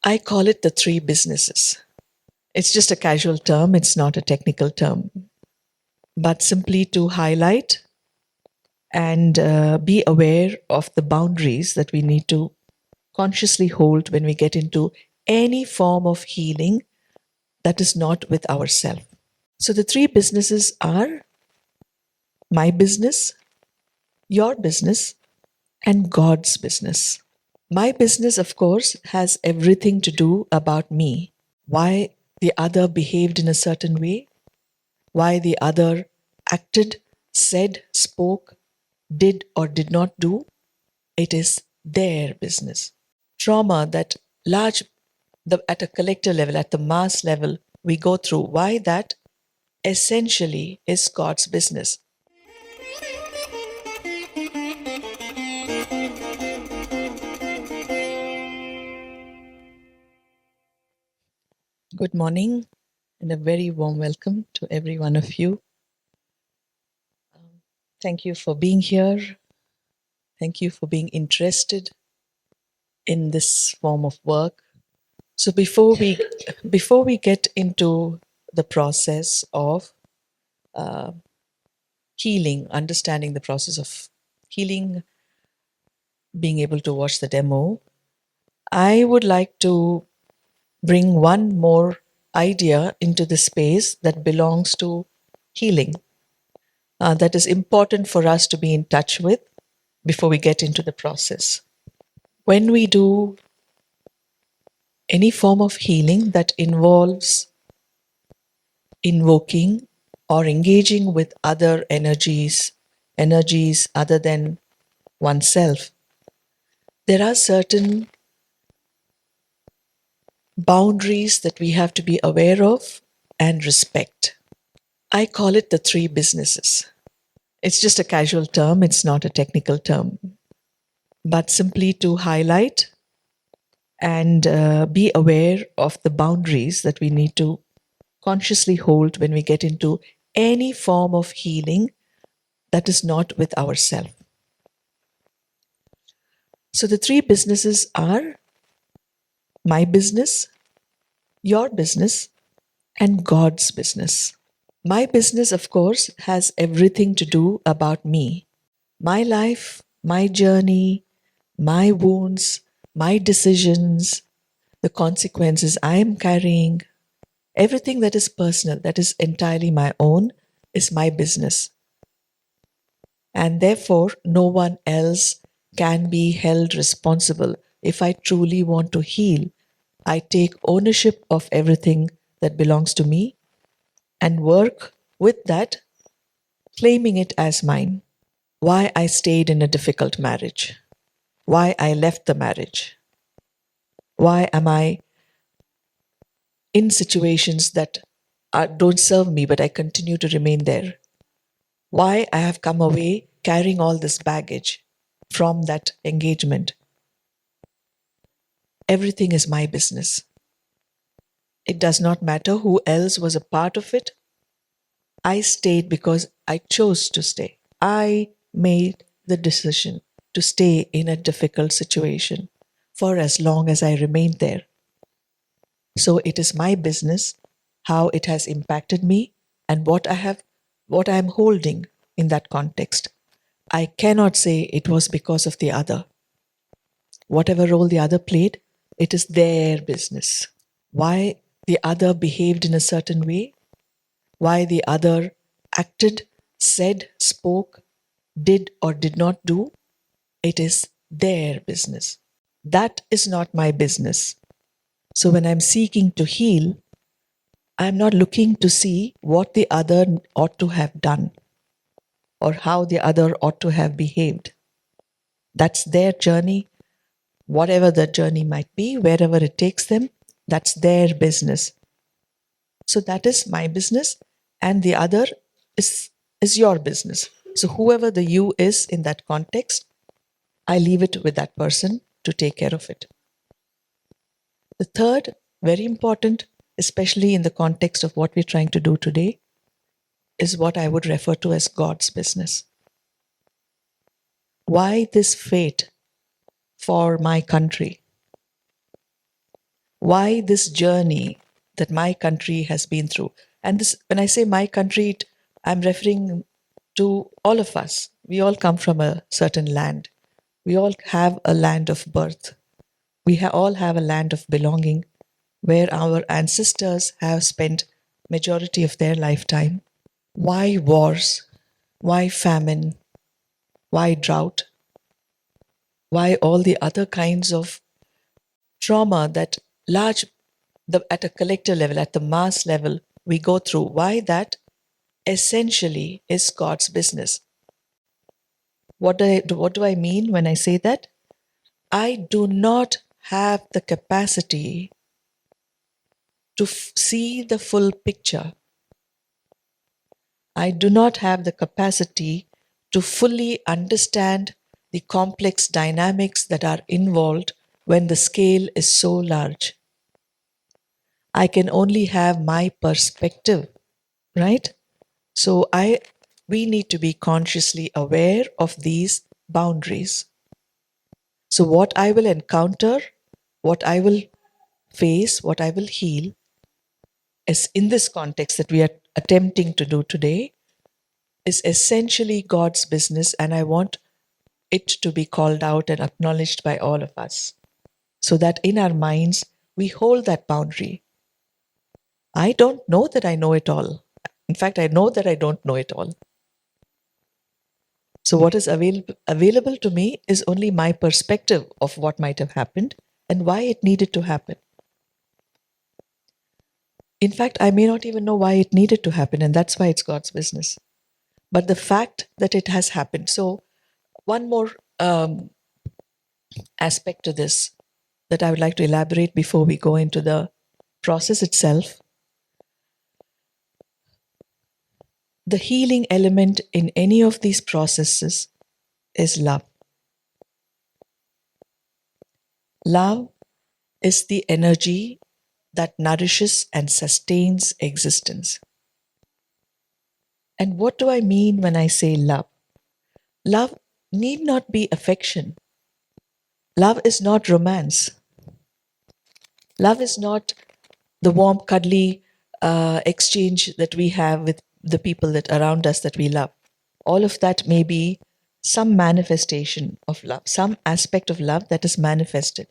I call it the three businesses. It's just a casual term, it's not a technical term, but simply to highlight and be aware of the boundaries that we need to consciously hold when we get into any form of healing that is not with ourselves. So the three businesses are my business, your business, and God's business. My business, of course, has everything to do about me. Why the other behaved in a certain way, why the other acted, said, spoke, did or did not do, it is their business. Trauma that at a collective level, at the mass level, we go through, why that essentially is God's business. Good morning and a very warm welcome to every one of you. Thank you for being here. Thank you for being interested in this form of work. So before we get into the process of healing, understanding the process of healing, being able to watch the demo, I would like to bring one more idea into the space that belongs to healing, that is important for us to be in touch with before we get into the process. When we do any form of healing that involves invoking or engaging with other energies other than oneself, there are certain boundaries that we have to be aware of and respect. I call it the three businesses. It's just a casual term, it's not a technical term, but simply to highlight and be aware of the boundaries that we need to consciously hold when we get into any form of healing that is not with ourselves. So the three businesses are my business, your business, and God's business. My business, of course, has everything to do about me, my life, my journey, my wounds, my decisions, the consequences I am carrying. Everything that is personal, that is entirely my own, is my business. And therefore, no one else can be held responsible. If I truly want to heal, I take ownership of everything that belongs to me and work with that, claiming it as mine. Why I stayed in a difficult marriage, why I left the marriage, why am I in situations that don't serve me, but I continue to remain there. Why I have come away carrying all this baggage from that engagement. Everything is my business. It does not matter who else was a part of it. I stayed because I chose to stay. I made the decision to stay in a difficult situation for as long as I remained there. So it is my business how it has impacted me and what I am holding in that context. I cannot say it was because of the other. Whatever role the other played, it is their business. Why the other behaved in a certain way, why the other acted, said, spoke, did or did not do, it is their business. That is not my business. So when I'm seeking to heal, I'm not looking to see what the other ought to have done or how the other ought to have behaved. That's their journey, whatever the journey might be, wherever it takes them, that's their business. So that is my business, and the other is your business. So whoever the you is in that context, I leave it with that person to take care of it. The third, very important, especially in the context of what we're trying to do today, is what I would refer to as God's business. Why this fate for my country? why this journey that my country has been through. And this, when I say my country, I'm referring to all of us. We all come from a certain land. We all have a land of birth. We all have a land of belonging where our ancestors have spent majority of their lifetime. Why wars? Why famine? Why drought? Why all the other kinds of trauma that at a collective level, at the mass level, we go through? Why that essentially is God's business. What do I mean when I say that? I do not have the capacity to see the full picture. I do not have the capacity to fully understand the complex dynamics that are involved when the scale is so large. I can only have my perspective, right? So we need to be consciously aware of these boundaries. So what I will encounter, what I will face, what I will heal is in this context that we are attempting to do today is essentially God's business, and I want it to be called out and acknowledged by all of us so that in our minds we hold that boundary. I don't know that I know it all. In fact, I know that I don't know it all. So what is available to me is only my perspective of what might have happened and why it needed to happen. In fact, I may not even know why it needed to happen, and that's why it's God's business. But the fact that it has happened. So one more aspect to this that I would like to elaborate before we go into the process itself. The healing element in any of these processes is love. Love is the energy that nourishes and sustains existence. And what do I mean when I say love? Love need not be affection. Love is not romance. Love is not the warm, cuddly exchange that we have with the people that around us that we love. All of that may be some manifestation of love, some aspect of love that is manifested.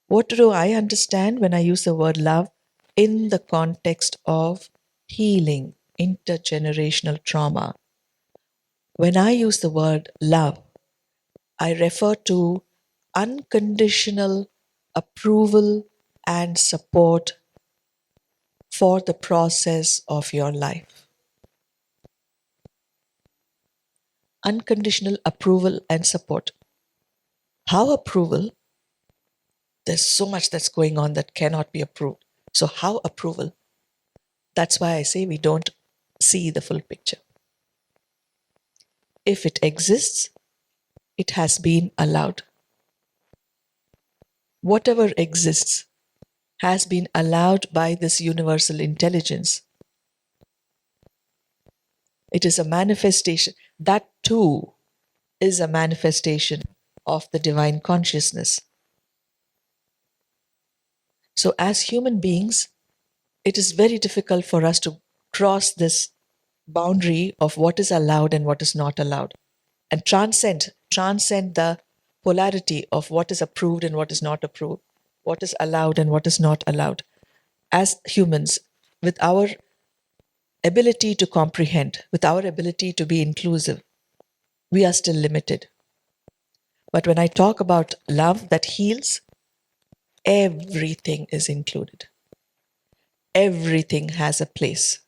What do I understand when I use the word love in the context of healing, intergenerational trauma? When I use the word love, I refer to unconditional approval and support for the process of your life. Unconditional approval and support. How approval? There's so much that's going on that cannot be approved. So how approval? That's why I say we don't see the full picture. If it exists, it has been allowed. Whatever exists has been allowed by this universal intelligence. It is a manifestation. That too is a manifestation of the divine consciousness. So as human beings, it is very difficult for us to cross this boundary of what is allowed and what is not allowed and transcend the polarity of what is approved and what is not approved, what is allowed and what is not allowed. As humans, with our ability to comprehend, with our ability to be inclusive, we are still limited. But when I talk about love that heals, everything is included. Everything has a place.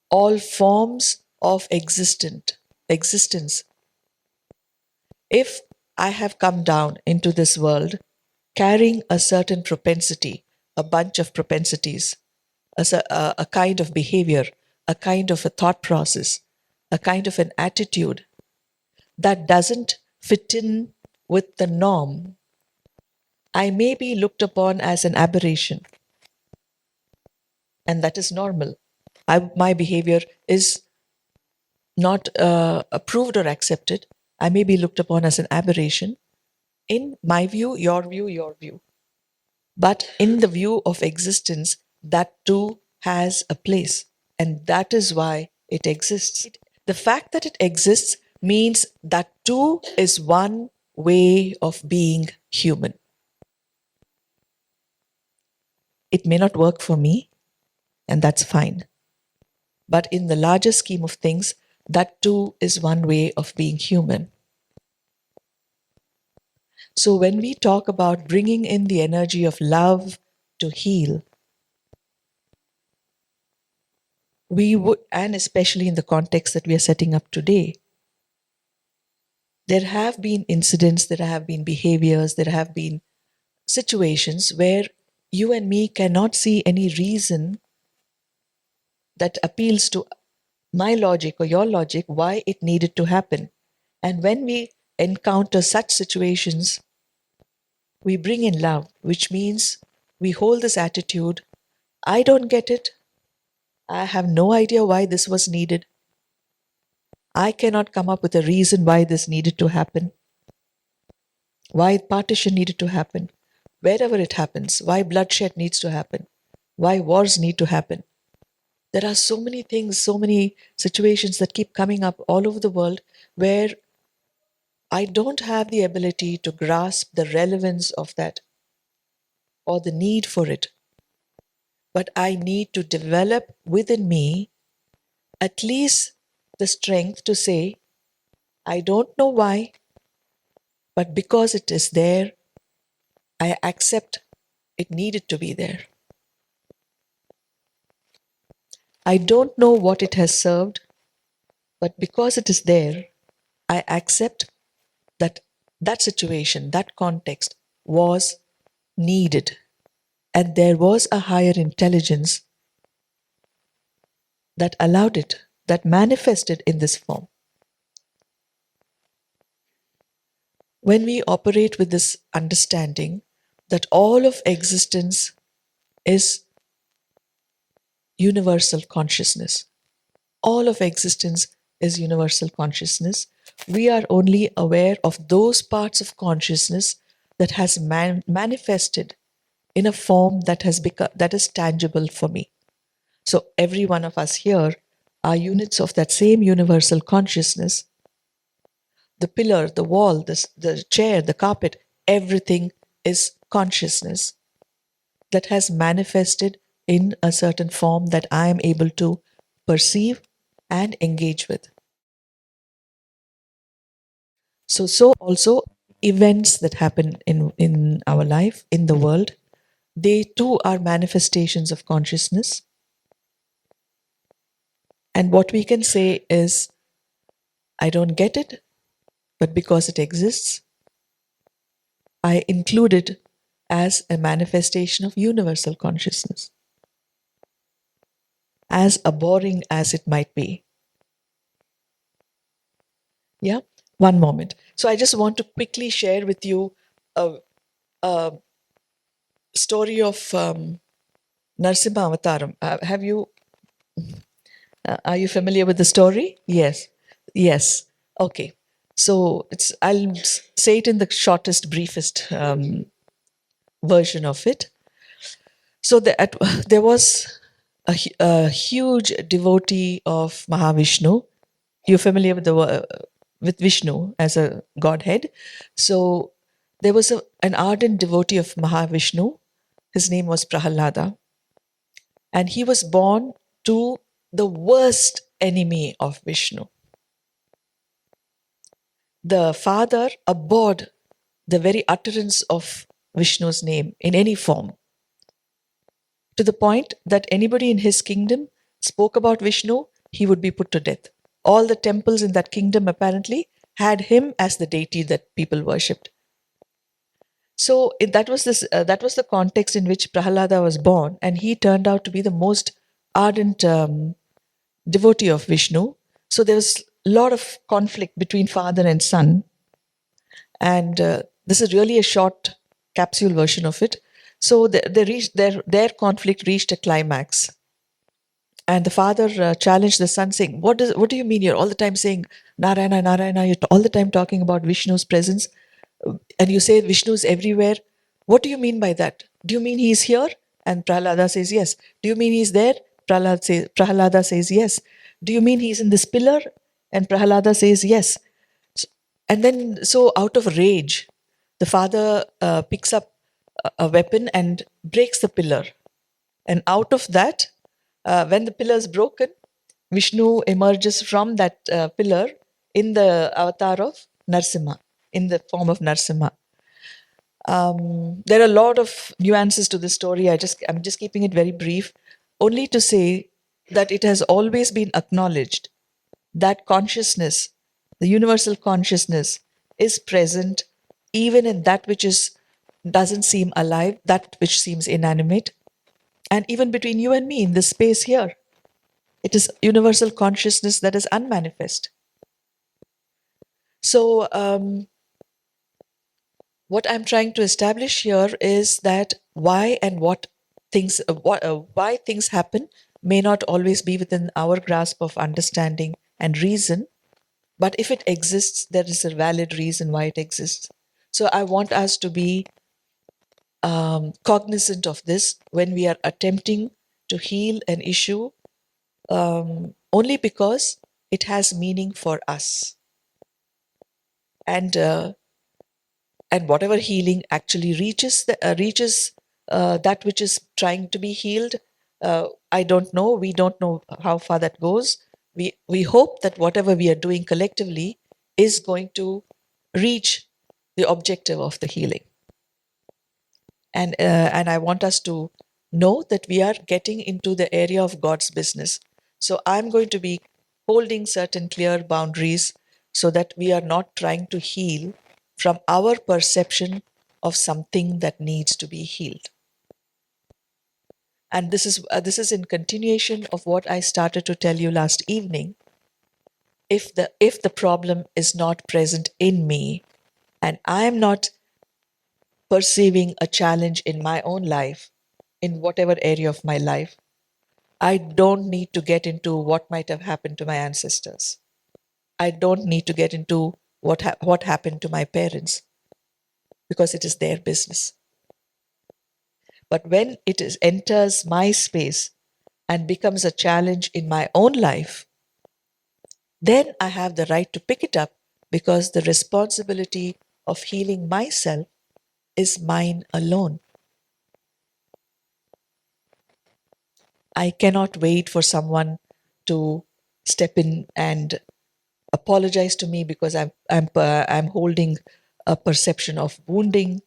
All forms of existence. If I have come down into this world carrying a certain propensity, a bunch of propensities, a kind of behavior, a kind of a thought process, a kind of an attitude that doesn't fit in with the norm, I may be looked upon as an aberration. And that is normal. My behavior is not approved or accepted. I may be looked upon as an aberration. In my view, your view, your view. But in the view of existence, that too has a place. And that is why it exists. The fact that it exists means that too is one way of being human. It may not work for me, and that's fine. But in the larger scheme of things, that too is one way of being human. So when we talk about bringing in the energy of love to heal, we would, and especially in the context that we are setting up today, there have been incidents, there have been behaviors, there have been situations where you and me cannot see any reason that appeals to my logic or your logic why it needed to happen. And when we encounter such situations, we bring in love, which means we hold this attitude: I don't get it. I have no idea why this was needed. I cannot come up with a reason why this needed to happen, why partition needed to happen, wherever it happens, why bloodshed needs to happen, why wars need to happen. There are so many things, so many situations that keep coming up all over the world where I don't have the ability to grasp the relevance of that or the need for it. But I need to develop within me at least the strength to say, I don't know why, but because it is there, I accept it needed to be there. I don't know what it has served, but because it is there, I accept that that situation, that context was needed. And there was a higher intelligence that allowed it, that manifested in this form. When we operate with this understanding that all of existence is universal consciousness, all of existence is universal consciousness, we are only aware of those parts of consciousness that has manifested in a form that has become, that is tangible for me. So every one of us here are units of that same universal consciousness. The pillar, the wall, the chair, the carpet, everything is consciousness that has manifested in a certain form that I am able to perceive and engage with. So also events that happen in our life, in the world, they too are manifestations of consciousness. And what we can say is, I don't get it, but because it exists, I include it as a manifestation of universal consciousness, as abhorring as it might be. Yeah, one moment. So I just want to quickly share with you a story of Narsimha Avataram. Are you familiar with the story? Yes. Yes. Okay. So I'll say it in the shortest, briefest version of it. So there was a huge devotee of Mahavishnu. You're familiar with with Vishnu as a godhead. So there was an ardent devotee of Mahavishnu. His name was Prahalada. And he was born to the worst enemy of Vishnu. The father abhorred the very utterance of Vishnu's name in any form, to the point that anybody in his kingdom spoke about Vishnu, he would be put to death. All the temples in that kingdom apparently had him as the deity that people worshipped. So that was the context in which Prahalada was born, and he turned out to be the most ardent devotee of Vishnu. So there was a lot of conflict between father and son, and this is really a short capsule version of it. So their conflict reached a climax, and the father challenged the son, saying, "What do you mean? You're all the time saying Narayana, Narayana. You're all the time talking about Vishnu's presence, and you say Vishnu is everywhere. What do you mean by that? Do you mean he's here? And Prahlada says yes. Do you mean he's there? Prahlada says yes. Do you mean he's in this pillar? And Prahlada says yes. And then, so out of rage, the father picks up a weapon and breaks the pillar. And out of that, when the pillar is broken, Vishnu emerges from that pillar in the avatar of Narsimha, in the form of Narsimha. There are a lot of nuances to this story. I'm just keeping it very brief, only to say that it has always been acknowledged that consciousness, the universal consciousness, is present even in that which is doesn't seem alive, that which seems inanimate, and even between you and me in this space here. It is universal consciousness that is unmanifest. So, what I'm trying to establish here is that why and what things, why things happen may not always be within our grasp of understanding and reason, but if it exists, there is a valid reason why it exists. So I want us to be cognizant of this when we are attempting to heal an issue, only because it has meaning for us. And whatever healing actually reaches that which is trying to be healed, I don't know. We don't know how far that goes. We hope that whatever we are doing collectively is going to reach the objective of the healing. And I want us to know that we are getting into the area of God's business. So I'm going to be holding certain clear boundaries so that we are not trying to heal from our perception of something that needs to be healed. And this is in continuation of what I started to tell you last evening. If the problem is not present in me, and I am not perceiving a challenge in my own life, in whatever area of my life, I don't need to get into what might have happened to my ancestors. I don't need to get into what happened to my parents, because it is their business. But when enters my space and becomes a challenge in my own life, then I have the right to pick it up, because the responsibility of healing myself is mine alone. I cannot wait for someone to step in and apologize to me because I'm holding a perception of wounding.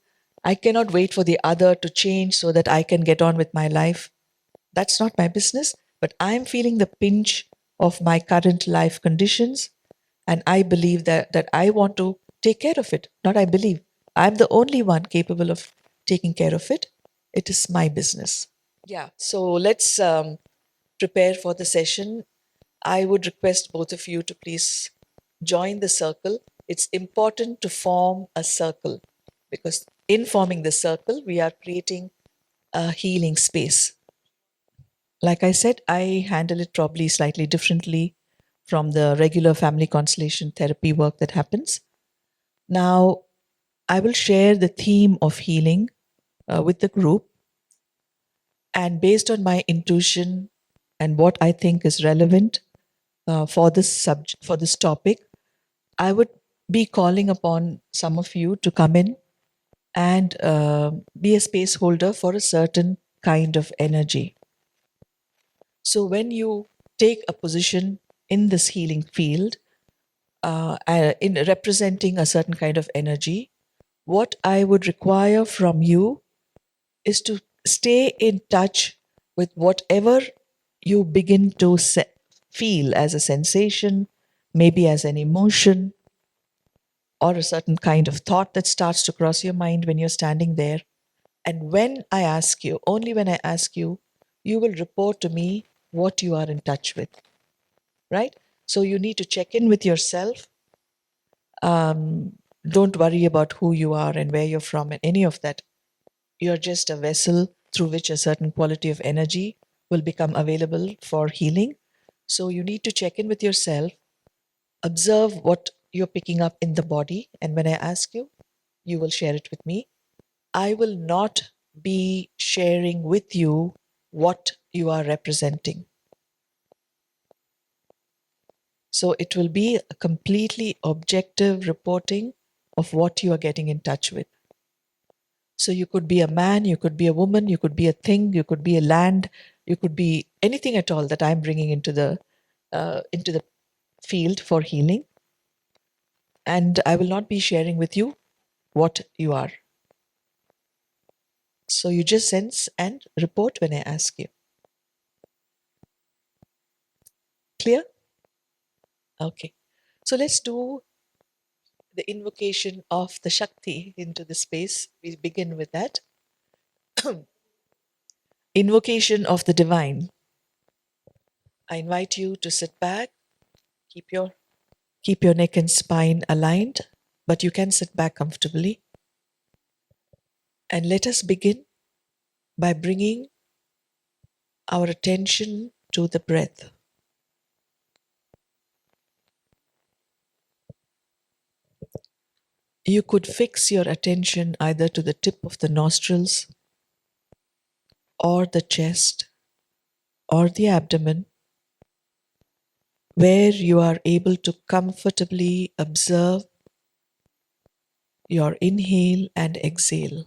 I cannot wait for the other to change so that I can get on with my life. That's not my business, but I'm feeling the pinch of my current life conditions, and I believe that I want to take care of it. Not I believe. I'm the only one capable of taking care of it. It is my business. Yeah. So let's prepare for the session. I would request both of you to please join the circle. It's important to form a circle, because in forming the circle, we are creating a healing space. Like I said, I handle it probably slightly differently from the regular family constellation therapy work that happens. Now, I will share the theme of healing with the group, and based on my intuition and what I think is relevant for this subject, for this topic, I would be calling upon some of you to come in and be a space holder for a certain kind of energy. So when you take a position in this healing field, in representing a certain kind of energy, what I would require from you is to stay in touch with whatever you begin to feel as a sensation, maybe as an emotion, or a certain kind of thought that starts to cross your mind when you're standing there. And when I ask you, only when I ask you, you will report to me what you are in touch with, right? So you need to check in with yourself. Don't worry about who you are and where you're from and any of that. You're just a vessel through which a certain quality of energy will become available for healing. So you need to check in with yourself, observe what you're picking up in the body. And when I ask you, you will share it with me. I will not be sharing with you what you are representing. So it will be a completely objective reporting of what you are getting in touch with. So you could be a man, you could be a woman, you could be a thing, you could be a land, you could be anything at all that I'm bringing into the field for healing. And I will not be sharing with you what you are. So you just sense and report when I ask you. Clear? Okay. So let's do the invocation of the Shakti into the space. We begin with that. Invocation of the divine. I invite you to sit back, keep your neck and spine aligned, but you can sit back comfortably. And let us begin by bringing our attention to the breath. You could fix your attention either to the tip of the nostrils or the chest or the abdomen, where you are able to comfortably observe your inhale and exhale.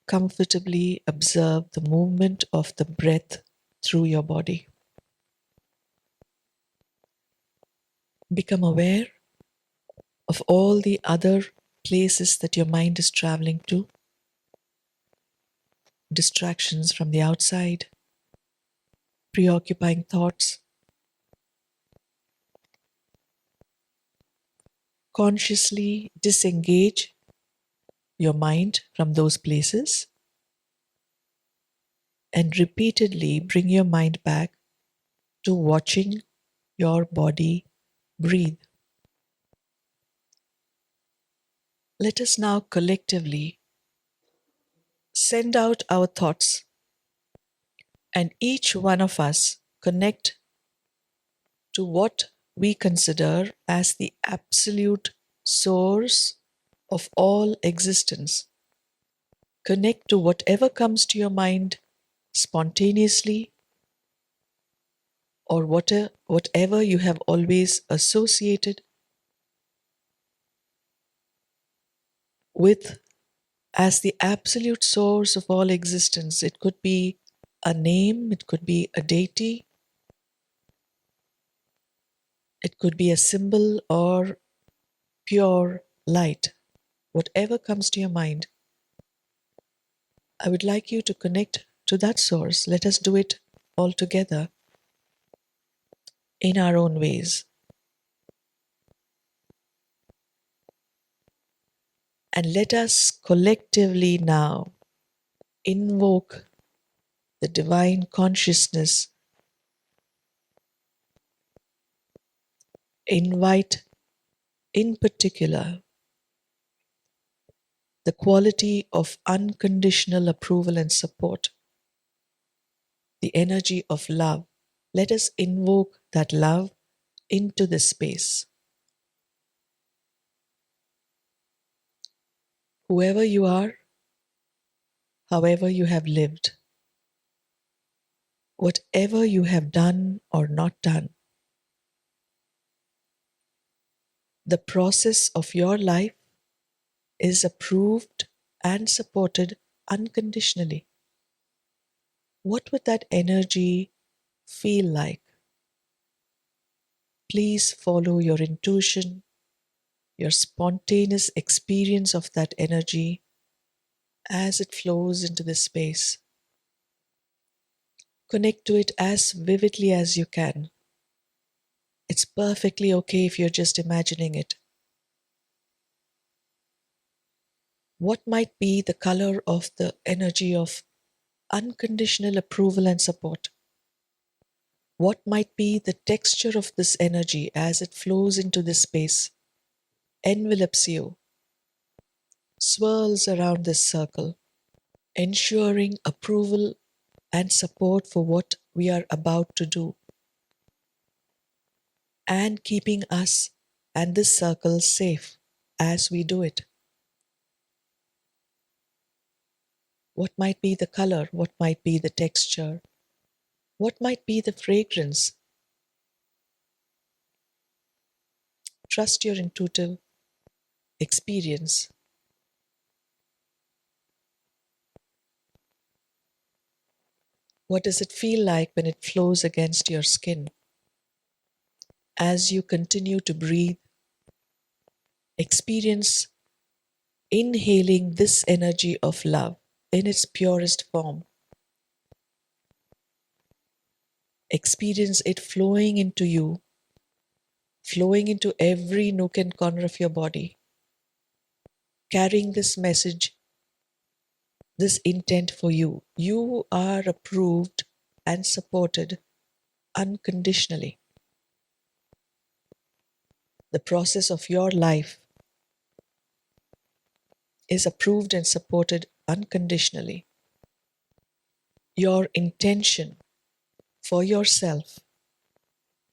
Comfortably observe the movement of the breath through your body. Become aware of all the other places that your mind is traveling to, distractions from the outside, preoccupying thoughts. Consciously disengage your mind from those places and repeatedly bring your mind back to watching your body breathe. Let us now collectively send out our thoughts, and each one of us connect to what we consider as the absolute source of all existence. Connect to whatever comes to your mind spontaneously, or whatever you have always associated with as the absolute source of all existence. It could be a name, it could be a deity, it could be a symbol or pure light. Whatever comes to your mind, I would like you to connect to that source. Let us do it all together in our own ways. And let us collectively now invoke the divine consciousness. Invite, in particular, the quality of unconditional approval and support, the energy of love. Let us invoke that love into this space. Whoever you are, however you have lived, whatever you have done or not done, the process of your life is approved and supported unconditionally. What would that energy feel like? Please follow your intuition, your spontaneous experience of that energy as it flows into the space. Connect to it as vividly as you can. It's perfectly okay if you're just imagining it. What might be the color of the energy of unconditional approval and support? What might be the texture of this energy as it flows into this space, envelops you, swirls around this circle, ensuring approval and support for what we are about to do, and keeping us and this circle safe as we do it. What might be the color? What might be the texture? What might be the fragrance? Trust your intuitive experience. What does it feel like when it flows against your skin? As you continue to breathe, experience inhaling this energy of love in its purest form. Experience it flowing into you, flowing into every nook and corner of your body, carrying this message, this intent for you. You are approved and supported unconditionally. The process of your life is approved and supported unconditionally. Your intention for yourself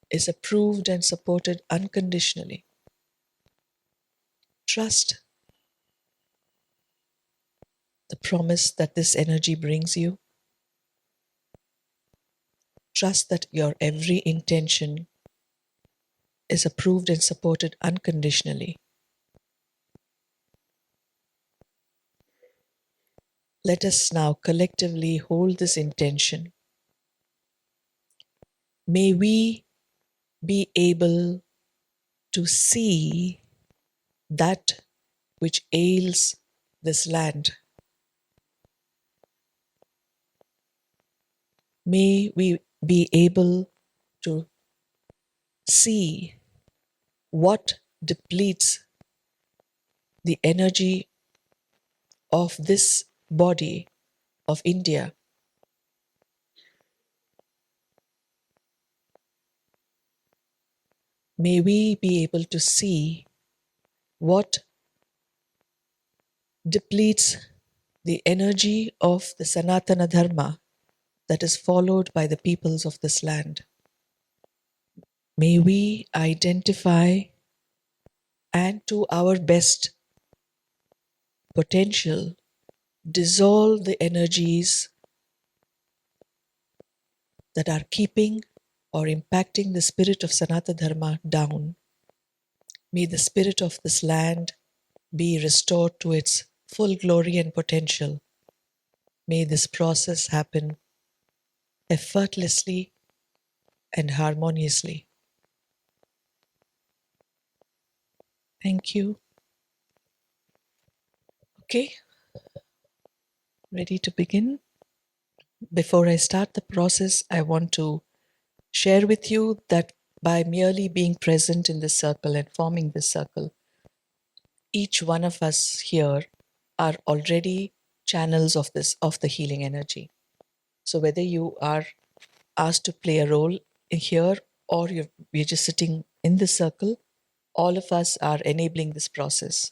is approved and supported unconditionally. Trust the promise that this energy brings you. Trust that your every intention is approved and supported unconditionally. Let us now collectively hold this intention. May we be able to see that which ails this land. May we be able to see what depletes the energy of this body of India. May we be able to see what depletes the energy of the Sanatana Dharma that is followed by the peoples of this land. May we identify and to our best potential dissolve the energies that are keeping or impacting the spirit of Sanatana Dharma down. May the spirit of this land be restored to its full glory and potential. May this process happen effortlessly and harmoniously. Thank you. Okay, ready to begin? Before I start the process, I want to share with you that by merely being present in this circle and forming this circle, each one of us here are already channels of the healing energy. So whether you are asked to play a role here or we're just sitting in the circle, all of us are enabling this process.